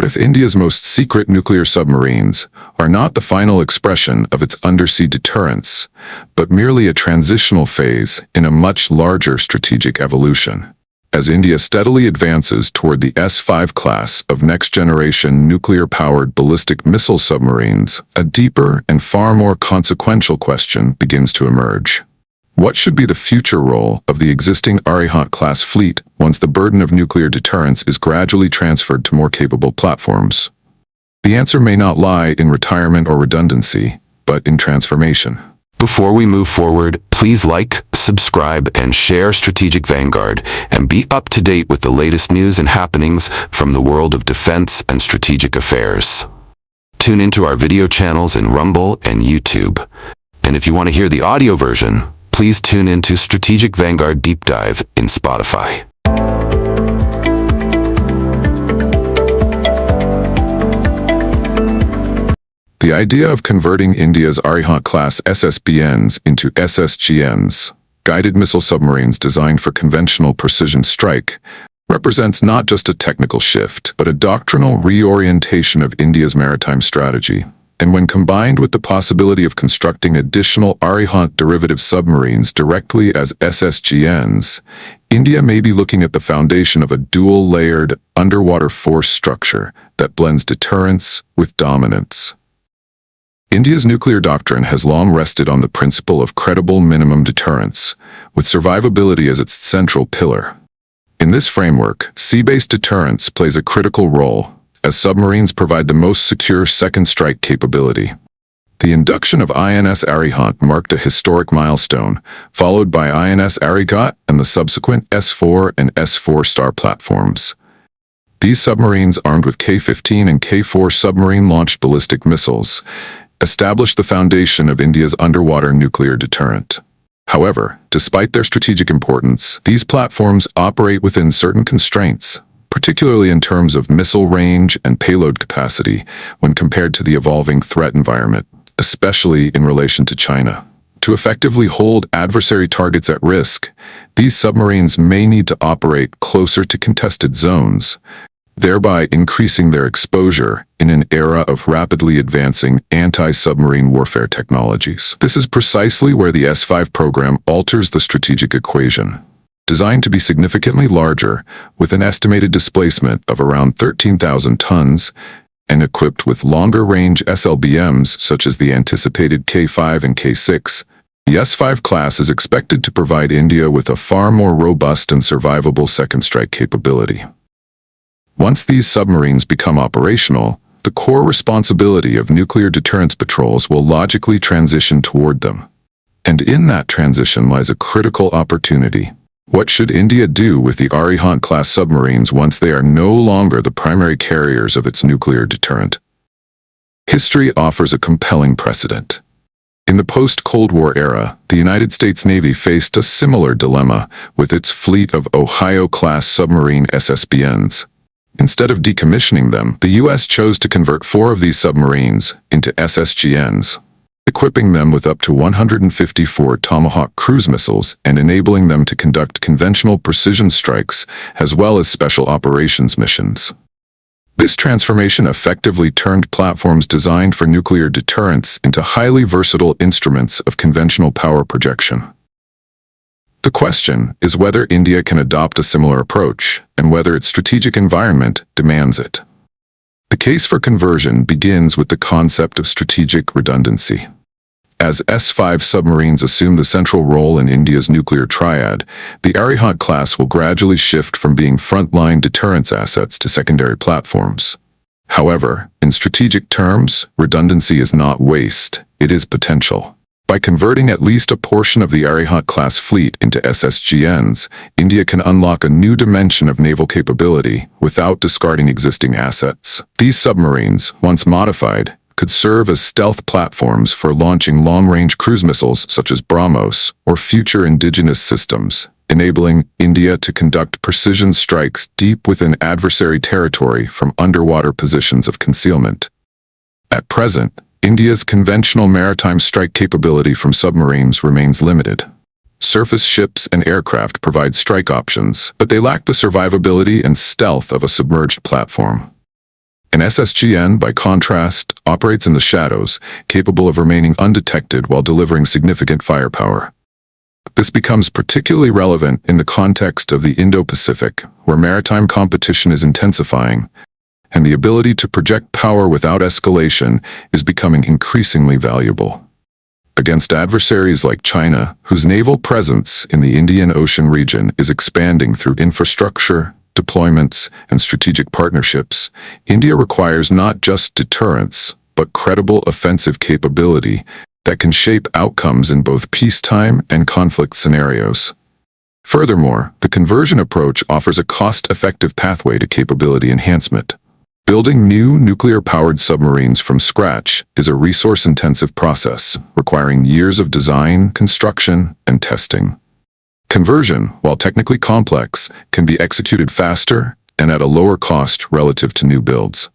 What if India's most secret nuclear submarines are not the final expression of its undersea deterrence, but merely a transitional phase in a much larger strategic evolution? As India steadily advances toward the S-5 class of next-generation nuclear-powered ballistic missile submarines, a deeper and far more consequential question begins to emerge. What should be the future role of the existing Arihant-class fleet once the burden of nuclear deterrence is gradually transferred to more capable platforms? The answer may not lie in retirement or redundancy, but in transformation. Before we move forward, please like, subscribe, and share Strategic Vanguard, and be up to date with the latest news and happenings from the world of defense and strategic affairs. Tune into our video channels in Rumble and YouTube. And if you want to hear the audio version, please tune into Strategic Vanguard Deep Dive in Spotify. The idea of converting India's Arihant-class SSBNs into SSGNs, guided missile submarines designed for conventional precision strike, represents not just a technical shift, but a doctrinal reorientation of India's maritime strategy. And when combined with the possibility of constructing additional Arihant derivative submarines directly as SSGNs, India may be looking at the foundation of a dual-layered underwater force structure that blends deterrence with dominance. India's nuclear doctrine has long rested on the principle of credible minimum deterrence, with survivability as its central pillar. In this framework, sea-based deterrence plays a critical role, as submarines provide the most secure second strike capability. The induction of INS Arihant marked a historic milestone, followed by INS Arighat and the subsequent S4 and S4 Star platforms. These submarines, armed with K-15 and K-4 submarine-launched ballistic missiles, established the foundation of India's underwater nuclear deterrent. However, despite their strategic importance, these platforms operate within certain constraints, particularly in terms of missile range and payload capacity when compared to the evolving threat environment, especially in relation to China. To effectively hold adversary targets at risk, these submarines may need to operate closer to contested zones, thereby increasing their exposure in an era of rapidly advancing anti-submarine warfare technologies. This is precisely where the S-5 program alters the strategic equation. Designed to be significantly larger, with an estimated displacement of around 13,000 tons, and equipped with longer-range SLBMs such as the anticipated K-5 and K-6, the S-5 class is expected to provide India with a far more robust and survivable second strike capability. Once these submarines become operational, the core responsibility of nuclear deterrence patrols will logically transition toward them. And in that transition lies a critical opportunity. What should India do with the Arihant-class submarines once they are no longer the primary carriers of its nuclear deterrent? History offers a compelling precedent. In the post-Cold War era, the United States Navy faced a similar dilemma with its fleet of Ohio-class submarine SSBNs. Instead of decommissioning them, the U.S. chose to convert 4 of these submarines into SSGNs, equipping them with up to 154 Tomahawk cruise missiles and enabling them to conduct conventional precision strikes as well as special operations missions. This transformation effectively turned platforms designed for nuclear deterrence into highly versatile instruments of conventional power projection. The question is whether India can adopt a similar approach, and whether its strategic environment demands it. The case for conversion begins with the concept of strategic redundancy. As S-5 submarines assume the central role in India's nuclear triad, the Arihant class will gradually shift from being frontline deterrence assets to secondary platforms. However, in strategic terms, redundancy is not waste, it is potential. By converting at least a portion of the Arihant-class fleet into SSGNs, India can unlock a new dimension of naval capability without discarding existing assets. These submarines, once modified, could serve as stealth platforms for launching long-range cruise missiles such as BrahMos or future indigenous systems, enabling India to conduct precision strikes deep within adversary territory from underwater positions of concealment. At present, India's conventional maritime strike capability from submarines remains limited. Surface ships and aircraft provide strike options, but they lack the survivability and stealth of a submerged platform. An SSGN, by contrast, operates in the shadows, capable of remaining undetected while delivering significant firepower. This becomes particularly relevant in the context of the Indo-Pacific, where maritime competition is intensifying, and the ability to project power without escalation is becoming increasingly valuable. Against adversaries like China, whose naval presence in the Indian Ocean region is expanding through infrastructure, deployments, and strategic partnerships, India requires not just deterrence, but credible offensive capability that can shape outcomes in both peacetime and conflict scenarios. Furthermore, the conversion approach offers a cost-effective pathway to capability enhancement. Building new nuclear-powered submarines from scratch is a resource-intensive process, requiring years of design, construction, and testing. Conversion, while technically complex, can be executed faster and at a lower cost relative to new builds.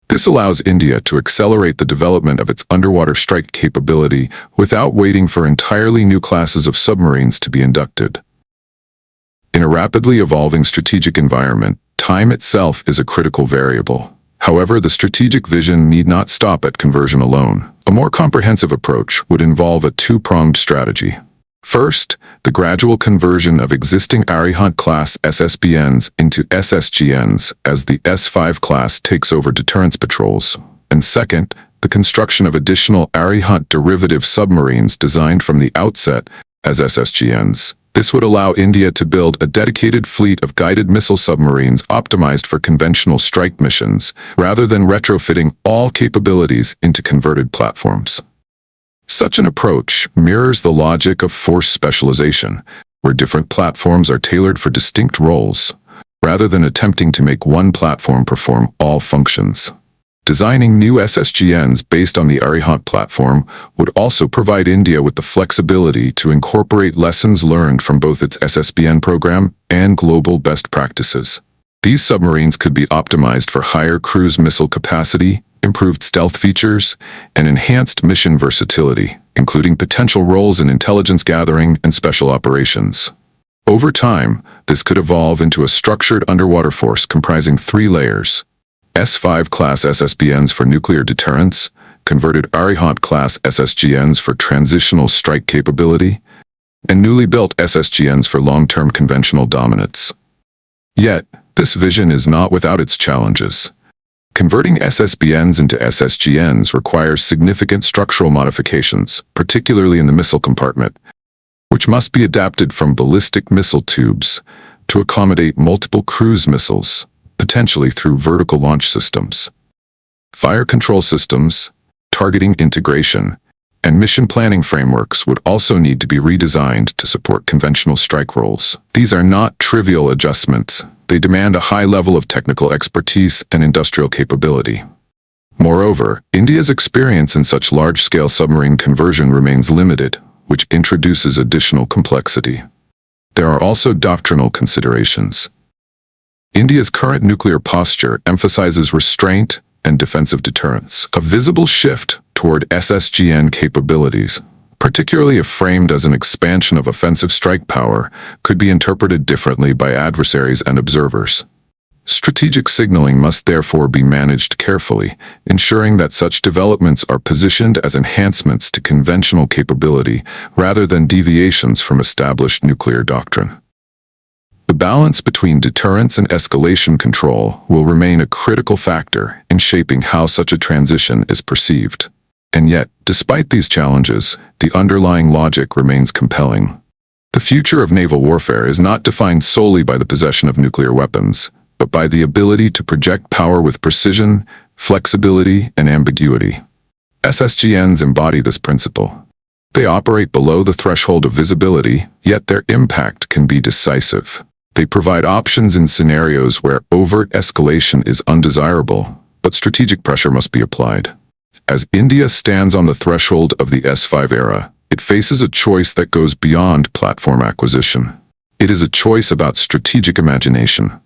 This allows India to accelerate the development of its underwater strike capability without waiting for entirely new classes of submarines to be inducted. In a rapidly evolving strategic environment, time itself is a critical variable. However, the strategic vision need not stop at conversion alone. A more comprehensive approach would involve a two-pronged strategy. First, the gradual conversion of existing Arihant-class SSBNs into SSGNs as the S5 class takes over deterrence patrols. And second, the construction of additional Arihant derivative submarines designed from the outset as SSGNs. This would allow India to build a dedicated fleet of guided missile submarines optimized for conventional strike missions, rather than retrofitting all capabilities into converted platforms. Such an approach mirrors the logic of force specialization, where different platforms are tailored for distinct roles, rather than attempting to make one platform perform all functions. Designing new SSGNs based on the Arihant platform would also provide India with the flexibility to incorporate lessons learned from both its SSBN program and global best practices. These submarines could be optimized for higher cruise missile capacity, improved stealth features, and enhanced mission versatility, including potential roles in intelligence gathering and special operations. Over time, this could evolve into a structured underwater force comprising 3 layers: S5 class SSBNs for nuclear deterrence, converted Arihant-class SSGNs for transitional strike capability, and newly built SSGNs for long-term conventional dominance. Yet, this vision is not without its challenges. Converting SSBNs into SSGNs requires significant structural modifications, particularly in the missile compartment, which must be adapted from ballistic missile tubes to accommodate multiple cruise missiles, potentially through vertical launch systems. Fire control systems, targeting integration, and mission planning frameworks would also need to be redesigned to support conventional strike roles. These are not trivial adjustments. They demand a high level of technical expertise and industrial capability. Moreover, India's experience in such large-scale submarine conversion remains limited, which introduces additional complexity. There are also doctrinal considerations. India's current nuclear posture emphasizes restraint and defensive deterrence. A visible shift toward SSGN capabilities, particularly if framed as an expansion of offensive strike power, could be interpreted differently by adversaries and observers. Strategic signaling must therefore be managed carefully, ensuring that such developments are positioned as enhancements to conventional capability rather than deviations from established nuclear doctrine. The balance between deterrence and escalation control will remain a critical factor in shaping how such a transition is perceived. And yet, despite these challenges, the underlying logic remains compelling. The future of naval warfare is not defined solely by the possession of nuclear weapons, but by the ability to project power with precision, flexibility, and ambiguity. SSGNs embody this principle. They operate below the threshold of visibility, yet their impact can be decisive. They provide options in scenarios where overt escalation is undesirable, but strategic pressure must be applied. As India stands on the threshold of the S5 era, it faces a choice that goes beyond platform acquisition. It is a choice about strategic imagination.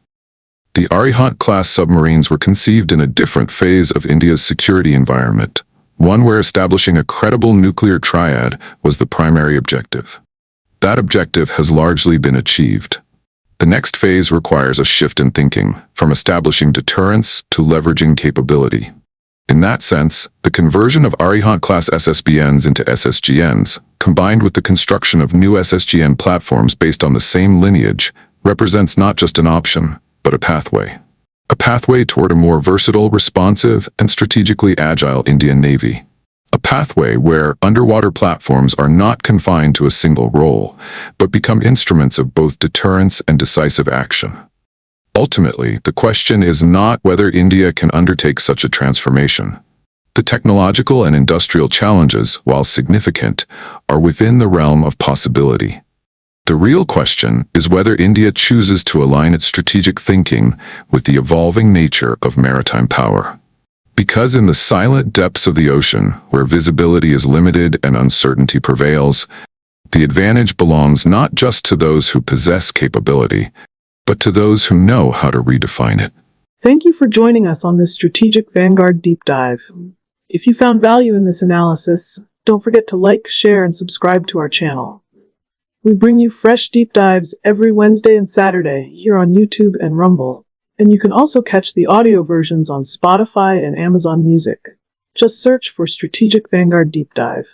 The Arihant-class submarines were conceived in a different phase of India's security environment, one where establishing a credible nuclear triad was the primary objective. That objective has largely been achieved. The next phase requires a shift in thinking, from establishing deterrence to leveraging capability. In that sense, the conversion of Arihant-class SSBNs into SSGNs, combined with the construction of new SSGN platforms based on the same lineage, represents not just an option, but a pathway. A pathway toward a more versatile, responsive, and strategically agile Indian Navy. A pathway where underwater platforms are not confined to a single role, but become instruments of both deterrence and decisive action. Ultimately, the question is not whether India can undertake such a transformation. The technological and industrial challenges, while significant, are within the realm of possibility. The real question is whether India chooses to align its strategic thinking with the evolving nature of maritime power. Because in the silent depths of the ocean, where visibility is limited and uncertainty prevails, the advantage belongs not just to those who possess capability, but to those who know how to redefine it. Thank you for joining us on this strategic Vanguard deep dive. If you found value in this analysis, don't forget to like, share, and subscribe to our channel. We bring you fresh deep dives every Wednesday and Saturday here on YouTube and Rumble, and you can also catch the audio versions on Spotify and Amazon Music. Just search for Strategic Vanguard Deep Dive.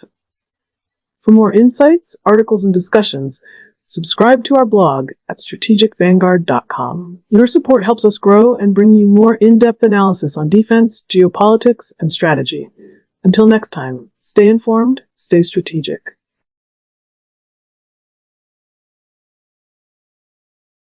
For more insights, articles, and discussions, subscribe to our blog at strategicvanguard.com. Your support helps us grow and bring you more in-depth analysis on defense, geopolitics, and strategy. Until next time, stay informed, stay strategic.